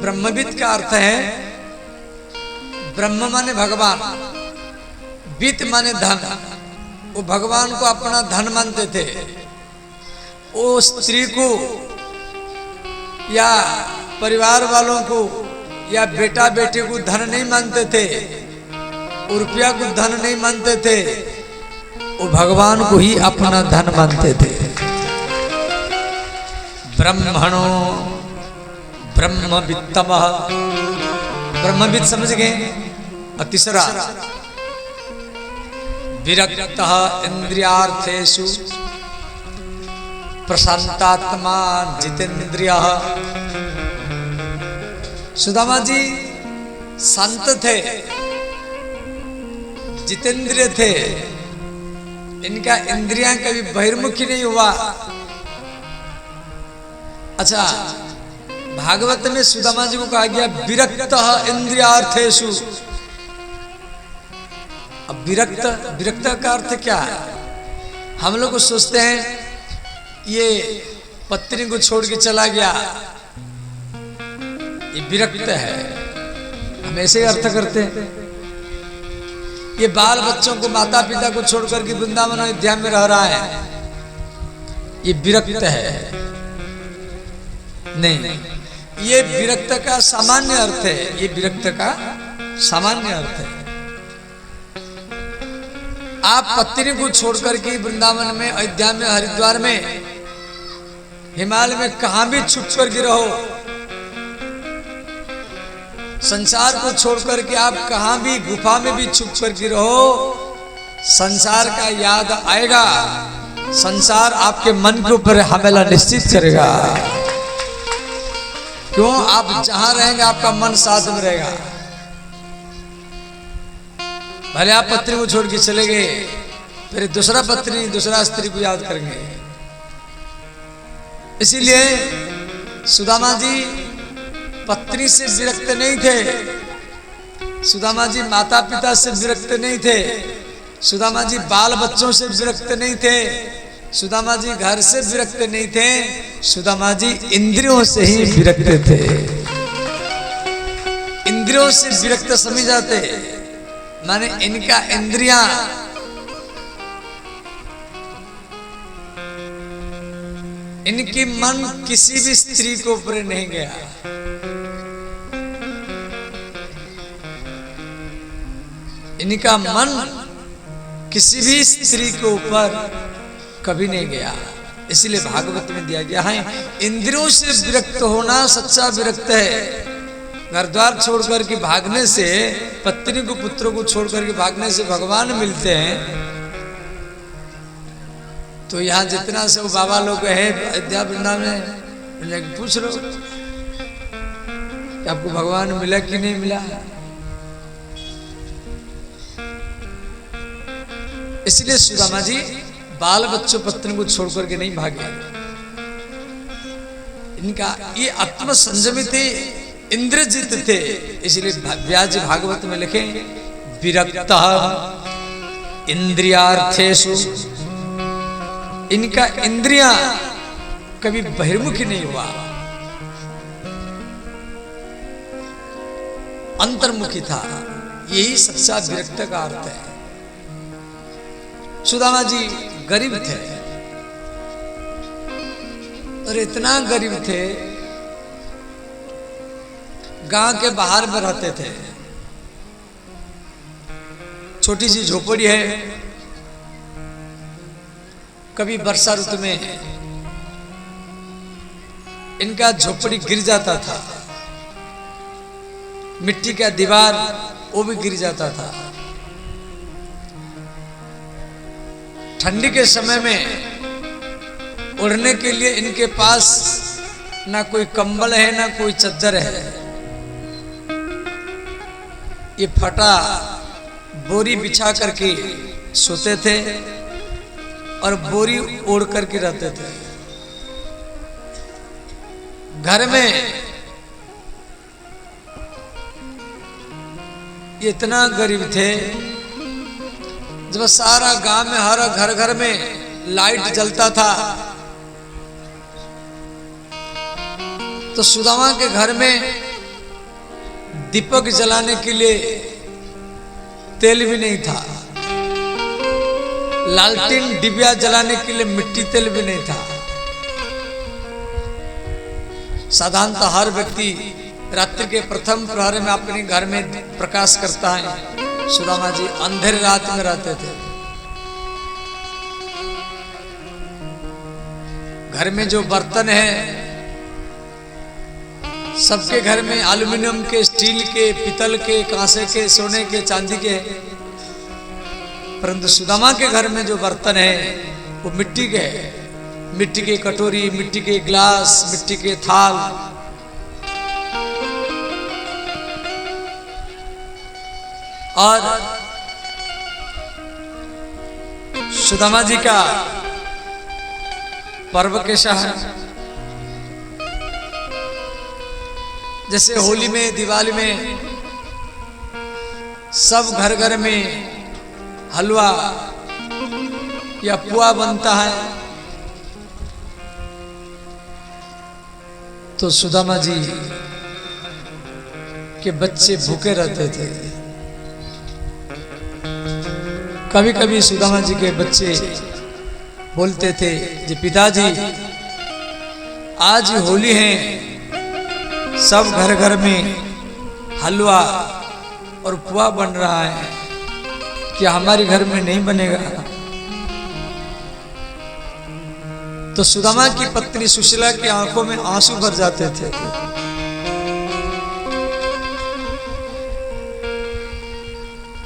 ब्रह्मविद का अर्थ है, ब्रह्म माने भगवान, वित्त माने धन। वो भगवान को अपना धन मानते थे। वो स्त्री को या परिवार वालों को या बेटा बेटे को धन नहीं मानते थे, रुपया को धन नहीं मानते थे, वो भगवान को ही अपना धन मानते थे। ब्रह्मणो ब्रह्मवित्तमः, ब्रह्मविद समझ गए। और तीसरा विरक्तः इंद्रियार्थेषु प्रशांतात्मा जितेंद्रियः। सुदामा जी संत थे, जितेंद्रिय थे, इनका इंद्रियां कभी बहिर्मुखी नहीं हुआ। अच्छा, भागवत में सुदामा जी को कहा गया विरक्तः इंद्रियार्थेषु। अब विरक्त का अर्थ क्या है? हम लोग सोचते हैं ये पत्नी को छोड़ के चला गया, ये विरक्त है, हम ऐसे ही अर्थ करते हैं। ये बाल बच्चों को, माता पिता को छोड़ करके वृंदावन अयोध्या में रह रहा है, ये विरक्त है। नहीं, ये विरक्त का सामान्य अर्थ है, ये विरक्त का सामान्य अर्थ है। आप पत्नी को छोड़ करके वृंदावन में, अयोध्या में, हरिद्वार में, हिमालय में कहां भी छुप करके रहो, संसार को छोड़ करके आप कहां भी गुफा में भी छुप करके रहो, संसार का याद आएगा। संसार आपके मन के ऊपर हमला निश्चित करेगा। क्यों? आप जहां रहेंगे आपका मन साथ में रहेगा। भले आप पत्नी को छोड़ के चले गए, फिर दूसरा पत्नी, दूसरा स्त्री को याद करेंगे। इसीलिए सुदामा जी पत्नी से विरक्त नहीं थे, सुदामा जी माता पिता से विरक्त नहीं थे, सुदामा जी बाल बच्चों से विरक्त नहीं थे, सुदामा जी घर से विरक्त नहीं थे, सुदामा जी इंद्रियों से ही विरक्त थे। इंद्रियों से विरक्त समझ जाते, माने इनका इंद्रियां इनकी मन किसी भी स्त्री के ऊपर नहीं गया। इनका मन किसी भी स्त्री के ऊपर कभी नहीं गया। इसलिए भागवत में दिया गया है, इंद्रियों से विरक्त होना सच्चा विरक्त है। घर द्वार छोड़ करके भागने से, पत्नी को पुत्र को छोड़ करके भागने से भगवान मिलते हैं। तो यहाँ जितना सब बाबा लोग हैं अयोध्या वृंदावन में, पूछ लो कि आपको भगवान मिला कि नहीं मिला। इसलिए सुदामा जी बाल बच्चों पत्नी को छोड़ करके नहीं भागे। इनका ये आत्म संयमी थे, इंद्रजित थे। इसलिए व्यास भागवत में लिखे विरक्तः इंद्रियार्थेषु, इनका इंद्रियां कभी बहिर्मुखी नहीं हुआ, अंतर्मुखी था। यही सच्चा विरक्त का अर्थ है। सुदामा जी गरीब थे, और इतना गरीब थे, गांव के बाहर में रहते थे। छोटी सी झोपड़ी है। कभी वर्षा ऋतु में इनका झोपड़ी गिर जाता था, मिट्टी का दीवार वो भी गिर जाता था। ठंडी के समय में उड़ने के लिए इनके पास ना कोई कंबल है ना कोई चद्दर है। ये फटा बोरी बिछा करके सोते थे और बोरी ओढ़ करके रहते थे। घर में ये इतना गरीब थे, जब सारा गांव में हर घर घर में लाइट जलता था, तो सुदामा के घर में दीपक जलाने के लिए तेल भी नहीं था, लालटेन डिबिया जलाने के लिए मिट्टी तेल भी नहीं था। साधारणतः हर व्यक्ति रात्रि के प्रथम प्रहर में अपने घर में प्रकाश करता है। सुदामा जी अंधेरे रात में रहते थे। घर में जो बर्तन है सबके घर में एल्युमिनियम के, स्टील के, पीतल के, कांसे के, सोने के, चांदी के, परंतु सुदामा के घर में जो बर्तन है वो मिट्टी के है। मिट्टी के कटोरी, मिट्टी के गिलास, मिट्टी के थाल। और सुदामा जी का पर्व कैसा है? जैसे होली में, दिवाली में सब घर घर में हलवा या पुआ बनता है, तो सुदामा जी के बच्चे भूखे रहते थे। कभी कभी सुदामा जी के बच्चे बोलते थे जी पिताजी आज होली है, सब घर घर में हलवा और पुआ बन रहा है, क्या हमारे घर में नहीं बनेगा? तो सुदामा की पत्नी सुशीला की आंखों में आंसू भर जाते थे।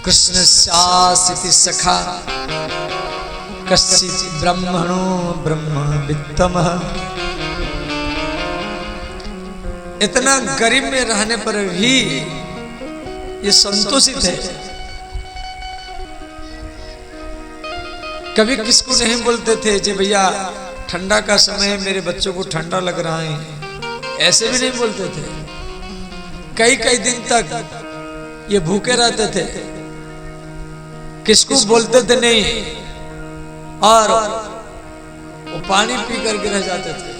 कृष्ण शासिति सखा कश्चित् ब्रह्मणो ब्रह्म वित्तमः। इतना गरीब में रहने पर भी ये संतोषित है। कभी किसको नहीं बोलते थे जी भैया ठंडा का समय मेरे बच्चों को ठंडा लग रहा है, ऐसे भी नहीं बोलते थे। कई कई दिन तक ये भूखे रहते थे, किसको बोलते थे नहीं, और वो पानी पी करके रह जाते थे।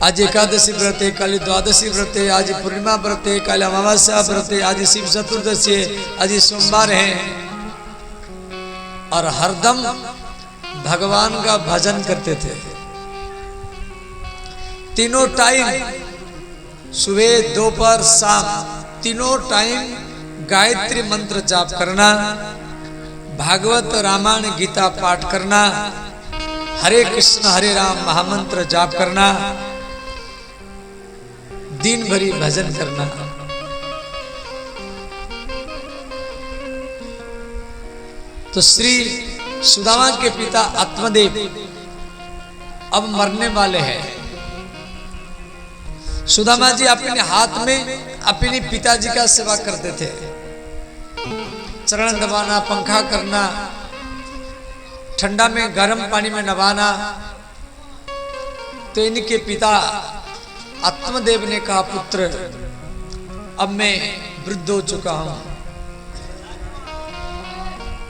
आज एकादशी व्रत है, कल द्वादशी व्रत है, आज पूर्णिमा व्रत है, कल अमावस्या व्रत है, आज शिव चतुर्दशी है, आज सोमवार है, और हरदम भगवान का भजन करते थे। तीनों टाइम सुबह, दोपहर, शाम, तीनों टाइम गायत्री मंत्र जाप करना, भागवत, रामायण, गीता पाठ करना, हरे कृष्ण हरे राम महामंत्र जाप करना, दिन भरी भजन करना। तो श्री सुदामा के पिता आत्मदेव अब मरने वाले हैं। सुदामा जी अपने हाथ में अपने पिताजी का सेवा करते थे, चरण दबाना, पंखा करना, ठंडा में गर्म पानी में नवाना। तो इनके पिता आत्मदेव ने कहा पुत्र अब मैं वृद्ध हो चुका हूं,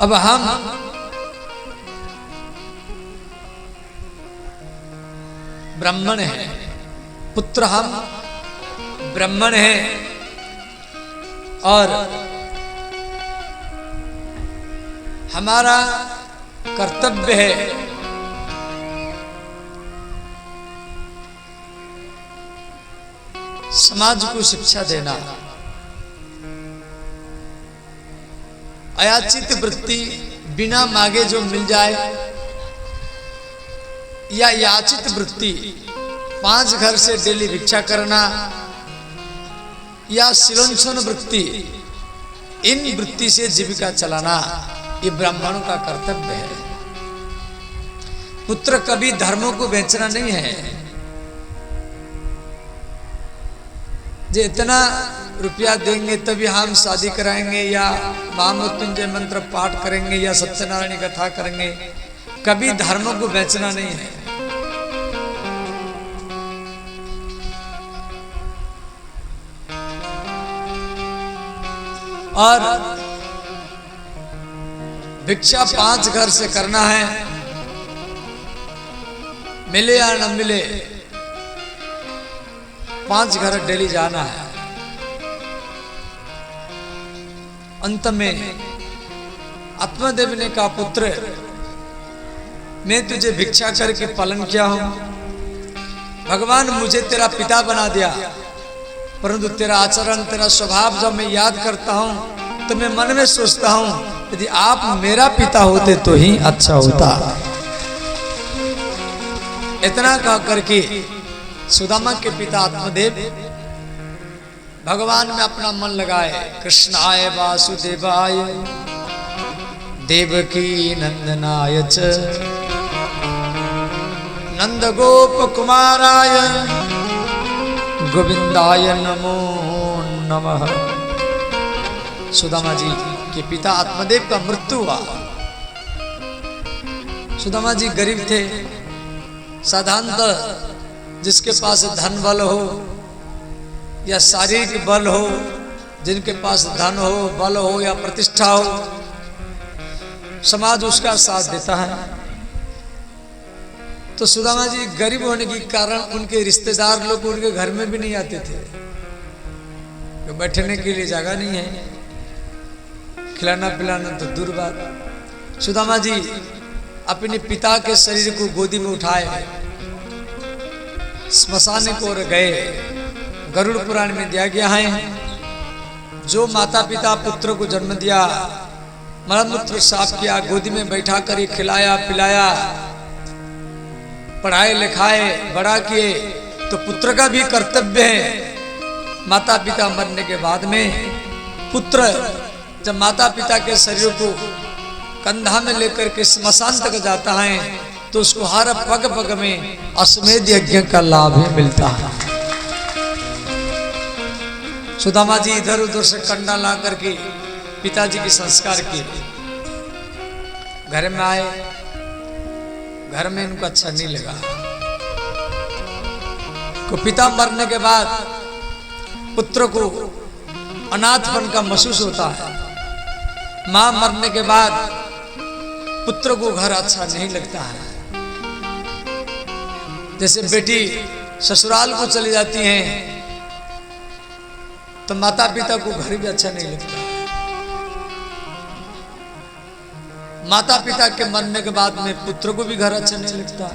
अब हम ब्राह्मण हैं, पुत्र हम ब्राह्मण हैं, और हमारा कर्तव्य है समाज को शिक्षा देना। अयाचित वृत्ति बिना मांगे जो मिल जाए, या याचित वृत्ति 5 घर से डेली भिक्षा करना, या सिलोंछन वृत्ति, इन वृत्ति से जीविका चलाना, ये ब्राह्मणों का कर्तव्य है। पुत्र कभी धर्मों को बेचना नहीं है। जो इतना रुपया देंगे तभी हम शादी कराएंगे, या महामृत्युंजय मंत्र पाठ करेंगे, या सत्यनारायण कथा करेंगे, कभी धर्म को बेचना नहीं है। और भिक्षा 5 घर से करना है, मिले या न मिले 5 घर डेली जाना है। अंत में आत्मदेव ने कहा, पुत्र मैं तुझे भिक्षा करके पालन किया हूं, भगवान मुझे तेरा पिता बना दिया, परंतु तेरा आचरण, तेरा स्वभाव जब मैं याद करता हूं तो मैं मन में सोचता हूं यदि आप मेरा पिता होते तो ही अच्छा होता। इतना कह करके सुदामा के पिता आत्मदेव भगवान में अपना मन लगाए। कृष्णाय वासुदेवाय देवकी नंदनाय च नंद गोप कुमाराय गोविंदाय नमो नमः। सुदामा जी के पिता आत्मदेव का मृत्यु हुआ। सुदामा जी गरीब थे। साधारणतः जिसके पास धन बल हो या शारीरिक बल हो, जिनके पास धन हो, बल हो या प्रतिष्ठा हो, समाज उसका साथ देता है। तो सुदामा जी गरीब होने के कारण उनके रिश्तेदार लोग उनके घर में भी नहीं आते थे, तो बैठने के लिए जगह नहीं है, खिलाना पिलाना तो दूर बात। सुदामा जी अपने पिता के शरीर को गोदी में उठाए स्मशान की ओर गए। गरुड़ पुराण में दिया गया है, जो माता पिता पुत्र को जन्म दिया, मलमूत्र साफ किया, गोदी में बैठा कर ही खिलाया पिलाया, पढ़ाए लिखाए, बड़ा किए, तो पुत्र का भी कर्तव्य है। माता पिता मरने के बाद में पुत्र जब माता पिता के शरीर को कंधा में लेकर के स्मशान तक जाता है तो उसको हर पग पग में अश्वमेध यज्ञ का लाभ ही मिलता है। सुदामा जी इधर उधर से कंडा ला करके पिताजी के संस्कार किए। घर में आए, घर में इनको अच्छा नहीं लगा। को पिता मरने के बाद पुत्र को अनाथपन का महसूस होता है। मां मरने के बाद पुत्र को घर अच्छा नहीं लगता है। जैसे बेटी ससुराल को चली जाती हैं तो माता पिता को घर भी अच्छा नहीं लगता। माता पिता के मरने के बाद में पुत्र को भी घर अच्छा नहीं लगता।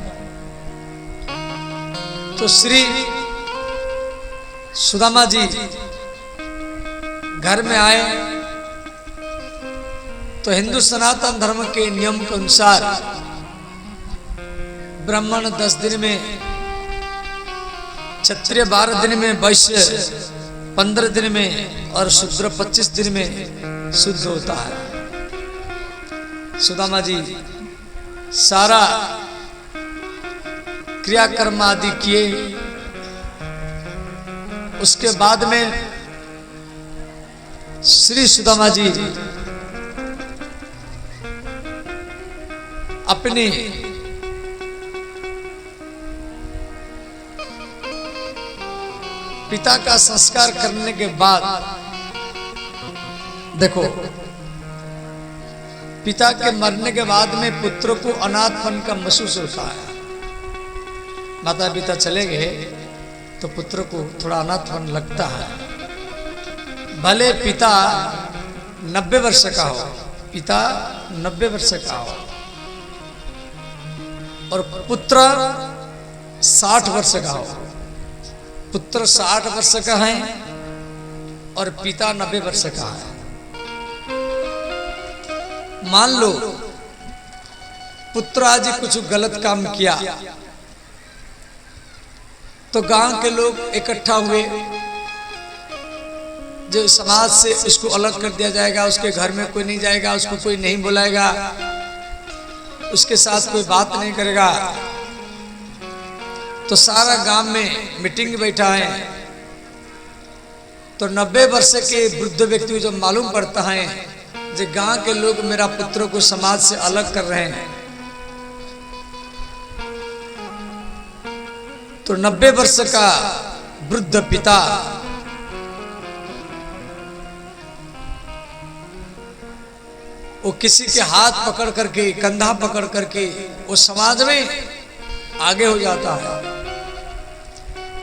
तो श्री सुदामा जी घर में आए तो हिंदू सनातन धर्म के नियम के अनुसार ब्राह्मण 10 दिन में, क्षत्रिय 12 दिन में, वैश्य 15 दिन में और शूद्र 25 दिन में शुद्ध होता है। सुदामा जी सारा क्रियाकर्म आदि किए। उसके बाद में श्री सुदामा जी अपने पिता का संस्कार करने के बाद, देखो पिता के मरने के बाद में पुत्र को अनाथपन का महसूस होता है। माता पिता चले गए तो पुत्र को थोड़ा अनाथपन लगता है। भले पिता 90 वर्ष का हो, पिता 90 वर्ष का हो और पुत्र 60 वर्ष का हो। पुत्र 60 वर्ष का है और पिता 90 वर्ष का है। मान लो पुत्र आज कुछ गलत काम किया तो गांव के लोग इकट्ठा हुए, जो समाज से इसको अलग कर दिया जाएगा, उसके घर में कोई नहीं जाएगा, उसको कोई नहीं बुलाएगा, उसके साथ कोई बात नहीं करेगा। तो सारा गांव में मीटिंग बैठा है तो 90 वर्ष के वृद्ध व्यक्ति को जब मालूम पड़ता है जो गांव के लोग मेरा पुत्र को समाज से अलग कर रहे हैं, तो 90 वर्ष का वृद्ध पिता वो किसी के हाथ पकड़ करके, कंधा पकड़ करके वो समाज में आगे हो जाता है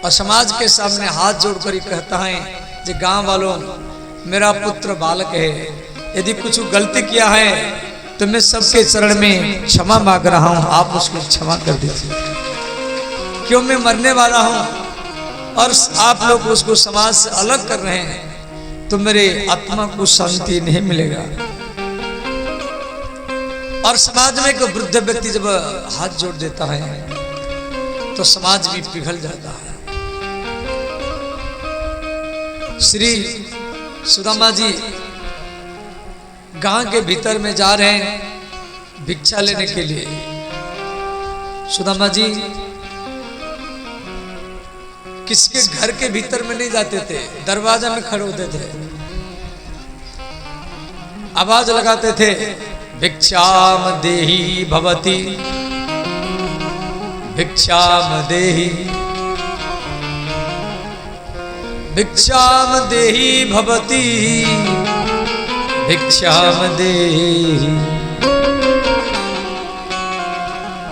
और समाज के सामने हाथ जोड़कर ही कहता है कि गांव वालों, मेरा पुत्र बालक है, यदि कुछ गलती किया है तो मैं सबके चरण में क्षमा मांग रहा हूं, आप उसको क्षमा कर दीजिए। क्यों मैं मरने वाला हूं और आप लोग उसको समाज से अलग कर रहे हैं, तो मेरे आत्मा को शांति नहीं मिलेगा। और समाज में एक वृद्ध व्यक्ति जब हाथ जोड़ देता है तो समाज भी पिघल जाता है। श्री सुदामा जी गांव के भीतर में जा रहे हैं भिक्षा लेने के लिए। सुदामा जी किसके घर के भीतर में नहीं जाते थे, दरवाजा में खड़े होते थे, आवाज लगाते थे, भिक्षाम देहि भवति, भिक्षाम देहि, भिक्षाम देहि भवति, भिक्षाम देहि।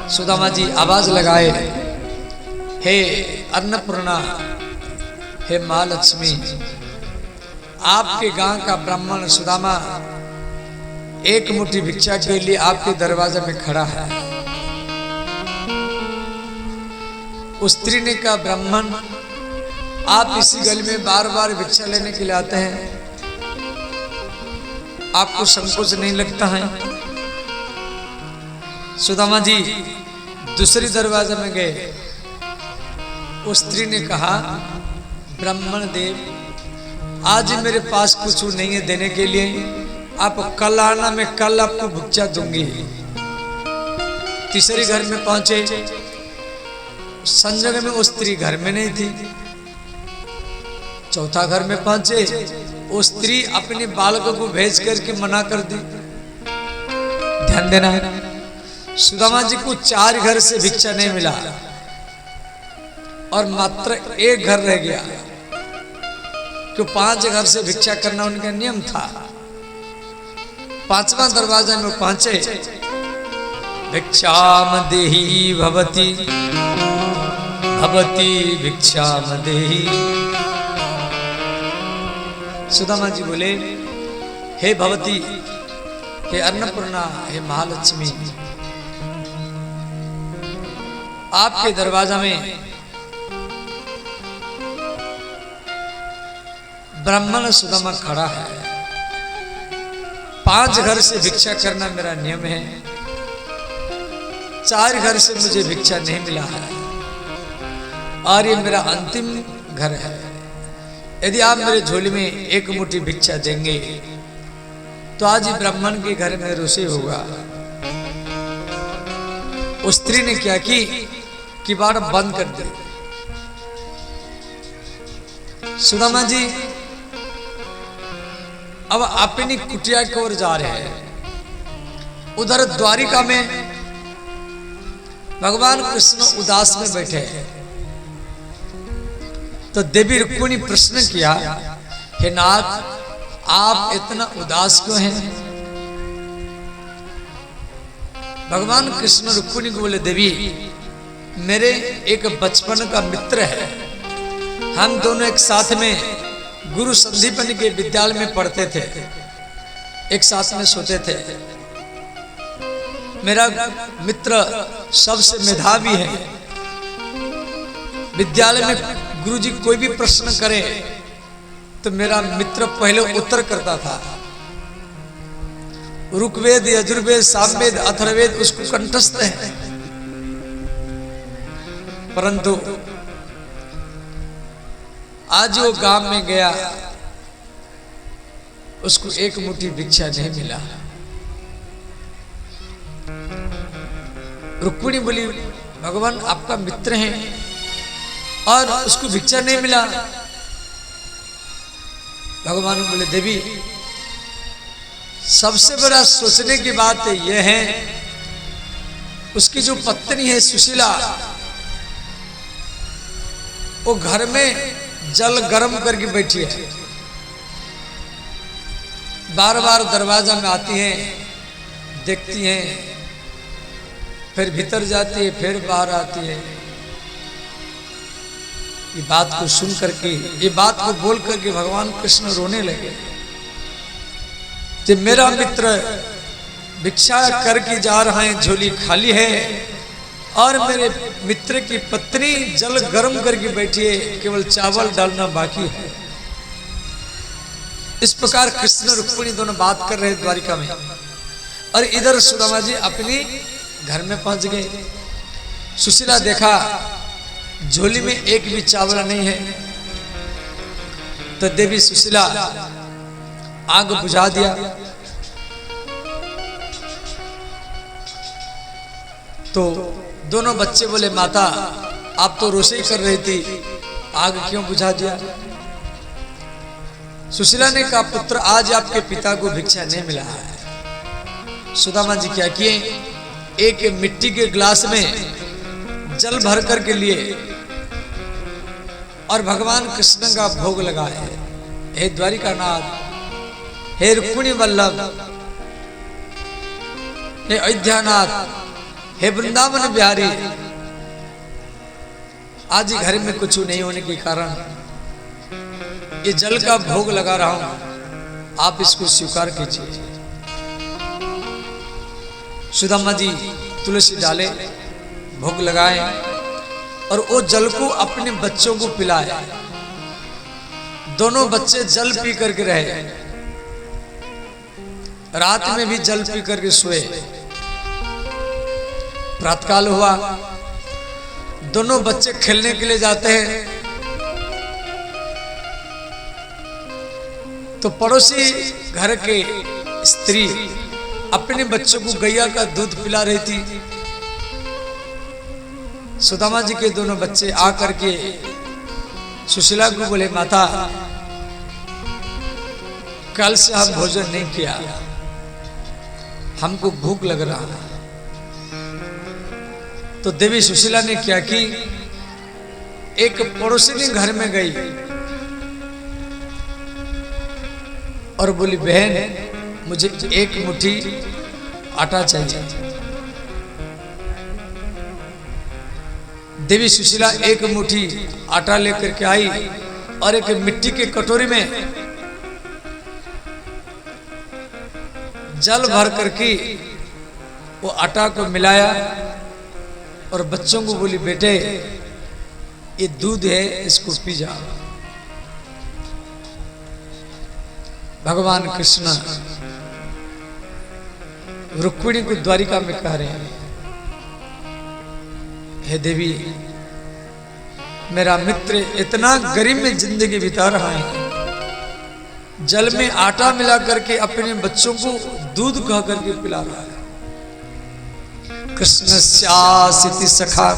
सुदामा जी आवाज लगाए, हे अन्नपूर्णा, हे माँ लक्ष्मी, आपके गांव का ब्राह्मण सुदामा एक मुट्ठी भिक्षा के लिए आपके दरवाजे में खड़ा है। उस स्त्री ने कहा, ब्राह्मण आप इसी गली में बार बार भिक्षा लेने के लिए आते हैं, आपको संकोच नहीं लगता है? सुदामा जी दूसरी दरवाजे में गए। उस स्त्री ने कहा, ब्राह्मण देव, आज मेरे पास कुछ नहीं है देने के लिए, आप कल आना, मैं कल आपको भिक्षा दूंगी। तीसरे घर में पहुंचे, संजोग में उस स्त्री घर में नहीं थी। चौथा घर में पहुंचे, उस स्त्री अपने बालकों को भेज करके मना कर दी। ध्यान देना, सुदामा जी को 4 घर से भिक्षा नहीं मिला और मात्र 1 घर रह गया, क्यों 5 घर से भिक्षा करना उनका नियम था। 5वां दरवाजा में पहुंचे, भिक्षाम देहि भवति, भवति भिक्षाम देहि। सुदामा जी बोले, हे भवती, हे अन्नपूर्णा, हे महालक्ष्मी, आपके दरवाजा में ब्राह्मण सुदामा खड़ा है। 5 घर से भिक्षा करना मेरा नियम है, 4 घर से मुझे भिक्षा नहीं मिला है और ये मेरा अंतिम घर है। यदि आप मेरे झोली में 1 मुट्ठी भिक्षा देंगे तो आज ही ब्राह्मण के घर में रोषे होगा। उस स्त्री ने क्या कि बार बंद कर दी। सुदामा जी अब अपनी कुटिया की ओर जा रहे हैं। उधर द्वारिका में भगवान कृष्ण उदास में बैठे हैं। तो देवी रुक्मिणी प्रश्न किया, हे नाथ, आप इतना उदास क्यों हैं? भगवान कृष्ण रुक्मिणी को बोले, देवी, मेरे एक बचपन का मित्र है, हम दोनों एक साथ में गुरु संदीपन के विद्यालय में पढ़ते थे, एक साथ में सोते थे। मेरा मित्र सबसे मेधावी है। विद्यालय में गुरुजी कोई भी प्रश्न करे तो मेरा मित्र पहले उत्तर करता था। ऋग्वेद, यजुर्वेद, सामवेद, अथर्ववेद उसको कंठस्थ है, परंतु आज वो गांव में गया, उसको 1 मुट्ठी भिक्षा नहीं मिला। रुक्मिणी बोली, भगवान आपका मित्र है और उसको भिक्षा नहीं मिला। भगवान बोले, देवी, सबसे बड़ा सोचने की बात यह है, उसकी जो पत्नी है सुशीला, वो घर में जल गर्म करके बैठी है, बार बार दरवाजा में आती हैं, देखती हैं, फिर भीतर जाती है, फिर बाहर आती है। ये बात को सुन करके, ये बात को बोल करके भगवान कृष्ण रोने लगे। जब मेरा मित्र भिक्षा करके जा रहा है, झोली खाली है, और मेरे मित्र की पत्नी जल गर्म करके बैठी है, केवल चावल डालना बाकी है। इस प्रकार कृष्ण रुक्मिणी दोनों बात कर रहे द्वारिका में, और इधर सुदामा जी अपनी घर में पहुंच गए। सुशीला देखा झोली में एक भी चावल नहीं है, तो देवी सुशीला आग बुझा दिया। तो दोनों बच्चे बोले, माता आप तो रोषेई कर रही थी, आग क्यों बुझा दिया? सुशीला ने कहा, पुत्र आज आपके पिता को भिक्षा नहीं मिला है। सुदामा जी क्या किए, एक मिट्टी के गिलास में जल भर कर के लिए और भगवान कृष्ण का भोग लगाए। हे द्वारिकानाथ, हे रुक्मिणी वल्लभ, हे अयोध्यानाथ, हे वृंदावन बिहारी, आज घर में कुछ नहीं होने के कारण ये जल का भोग लगा रहा हूं, आप इसको स्वीकार कीजिए। सुदामा जी तुलसी डाले, भोग लगाए, और वो जल को अपने बच्चों को पिलाए। दोनों बच्चे जल पी करके रहे, रात में भी जल पी करके सोए। प्रातःकाल हुआ, दोनों बच्चे खेलने के लिए जाते हैं, तो पड़ोसी घर के स्त्री अपने बच्चों को गैया का दूध पिला रही थी। सुदामा जी के दोनों बच्चे आकर के सुशीला को बोले, माता कल से हम भोजन नहीं किया, हमको भूख लग रहा है। तो देवी सुशीला ने क्या की, एक पड़ोसी घर में गई और बोली, बहन मुझे एक मुट्ठी आटा चाहिए। देवी सुशीला एक मुट्ठी आटा लेकर के आई और एक मिट्टी के कटोरी में जल भर करके वो आटा को मिलाया और बच्चों को बोली, बेटे ये दूध है, इसको पी जाओ। भगवान कृष्ण रुक्मिणी को द्वारिका में कह रहे हैं, हे देवी, मेरा मित्र इतना गरीब में जिंदगी बिता रहा है, जल में आटा मिला करके अपने बच्चों को दूध कह करके पिला रहा है। कृष्णस्यासिति सखा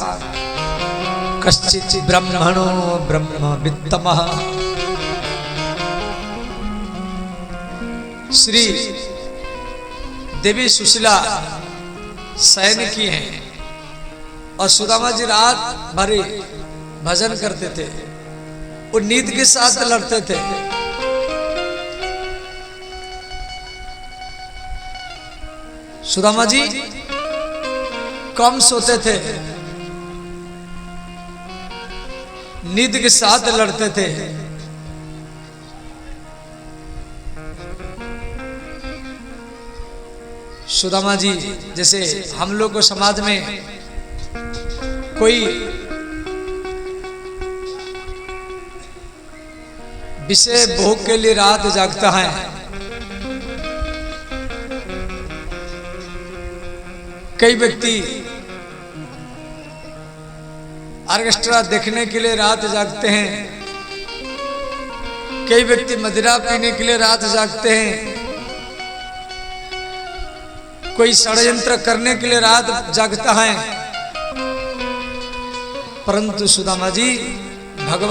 कश्चित् ब्रह्मणो ब्रह्मवित्तमः। श्री देवी सुशीला शयन की हैं और सुदामा जी रात भर भजन करते थे, वो नींद के साथ लड़ते थे। सुदामा जी कम सोते थे, नींद के साथ लड़ते थे। सुदामा जी जैसे हम लोग को समाज में कोई विषय भोग के लिए रात जागता है, कई व्यक्ति ऑर्केस्ट्रा देखने के लिए रात जागते हैं, कई व्यक्ति मदिरा पीने के लिए रात जागते हैं, कोई षड्यंत्र करने के लिए रात जागता है। परंतु सुदामा जी